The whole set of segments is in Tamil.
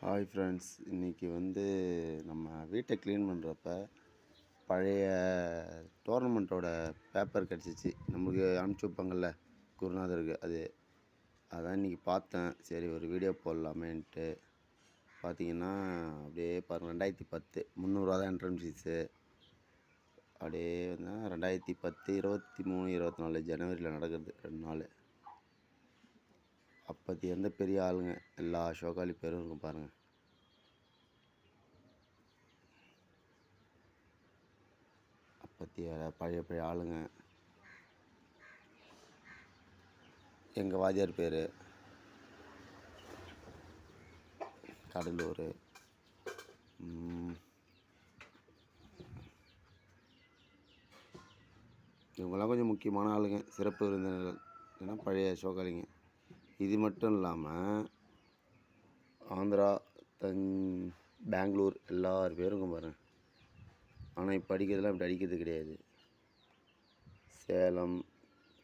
ஹாய் ஃப்ரெண்ட்ஸ், இன்றைக்கி நம்ம வீட்டை க்ளீன் பண்ணுறப்ப பழைய டோர்னமெண்ட்டோட பேப்பர் கிடச்சிச்சு. நமக்கு அனுப்பிச்சி வைப்பாங்கள்ல குருநாதருக்கு, அதான் இன்றைக்கி பார்த்தேன். சரி ஒரு வீடியோ போடலாமேன்ட்டு பார்த்தீங்கன்னா, அப்படியே பாருங்கள் 2010 300 தான் என்ட்ரன்ஸ் ஃபீஸு. அப்படியே 2010 23 24 ஜனவரியில் நடக்குது 2 நாள். அப்போத்தி எந்த பெரிய ஆளுங்க எல்லா ஷோகாலி பேரும் இருக்கும் பாருங்கள். அப்போத்திய பழைய பழைய ஆளுங்க. எங்கள் வாத்தியார் பேர் கடலூர். இவங்கெல்லாம் கொஞ்சம் முக்கியமான ஆளுங்க, சிறப்பு விருந்தினர்கள். ஏன்னா பழைய ஷோகாலிங்க. இது மட்டும் இல்லாமல் ஆந்திரா, பெங்களூர் எல்லார் பேருக்கும் பாருங்கள். ஆனால் இப்போ அடிக்கிறதுலாம் இப்படி அடிக்கிறது கிடையாது. சேலம்,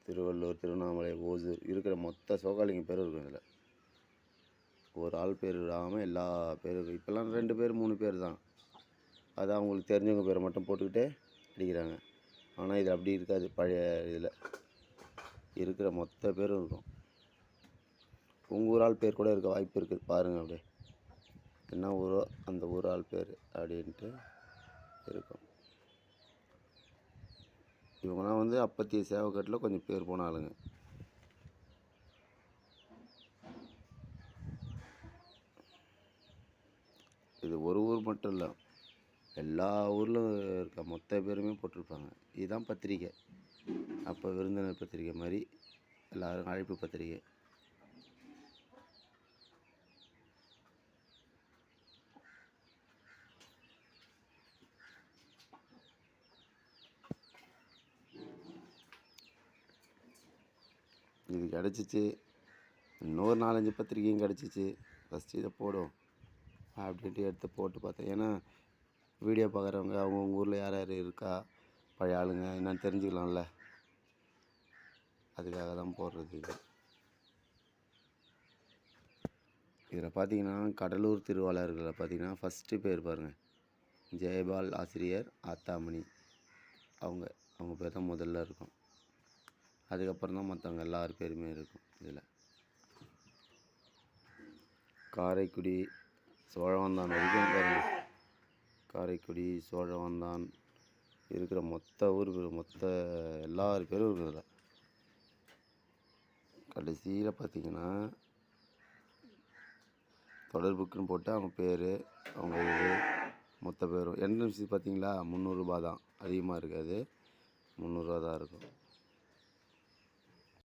திருவள்ளூர், திருவண்ணாமலை, ஓசூர் இருக்கிற மொத்த ஷோகாலிங்க பேரும் இருக்கும் இதில். ஒரு ஆள் பேர் விடாமல் எல்லா பேரும். இப்போல்லாம் 2 பேர் 3 பேர் தான். அது அவங்களுக்கு தெரிஞ்சவங்க பேரை மட்டும் போட்டுக்கிட்டே அடிக்கிறாங்க. ஆனால் இது அப்படி இருக்காது. பழைய இதில் இருக்கிற மொத்த பேரும் இருக்கும். உங்கள் ஊர் ஆள் பேர் கூட இருக்க வாய்ப்பு இருக்குது. பாருங்கள் அப்படியே என்ன ஊரோ அந்த ஊர் ஆள் பேர் அப்படின்ட்டு இருக்கும். இவங்களாம் அப்பத்திய சேவக்கட்டில் கொஞ்சம் பேர் போன ஆளுங்க. இது ஒரு ஊர் மட்டும் இல்லை, எல்லா ஊரில் இருக்க மொத்த பேருமே போட்டிருப்பாங்க. இதுதான் பத்திரிக்கை. அப்போ விருந்தினர் பத்திரிக்கை மாதிரி எல்லோரும் அழைப்பு பத்திரிக்கை. இது கிடச்சிச்சு. இன்னொரு 4-5 பத்திரிக்கையும் கிடச்சிச்சு. ஃபஸ்ட்டு இதை போடும் அப்படின்ட்டு எடுத்து போட்டு பார்த்தேன். ஏன்னா வீடியோ பார்க்குறவங்க அவங்கவுங்க ஊரில் யார் யார் இருக்கா, பழைய ஆளுங்க என்னென்னு தெரிஞ்சுக்கலாம்ல. அதுக்காக தான் போடுறது இது. இதில் பார்த்தீங்கன்னா கடலூர் திருவாளர்களில் பார்த்தீங்கன்னா ஃபஸ்ட்டு பேர் பாருங்கள், ஜெயபால் ஆசிரியர் ஆத்தாமணி. அவங்க பேர் தான் முதல்ல இருக்கும். அதுக்கப்புறம் தான் மற்றவங்க எல்லார் பேருமே இருக்கும் இதில். காரைக்குடி, சோழவந்தான் வரைக்கும் பாருங்கள். காரைக்குடி, சோழவந்தான் இருக்கிற மொத்த ஊர் மொத்த எல்லார் பேரும் இருக்கிறதில்ல. கடைசியில் பார்த்திங்கன்னா தொடர்புக்குன்னு போட்டு அவங்க பேர், அவங்க இது மொத்த பேரும். என்ட்ரன்ஸ் ஃபீஸ் பார்த்திங்களா 300 ரூபா தான். அதிகமாக இருக்காது, 300 ரூபா தான் இருக்கும்.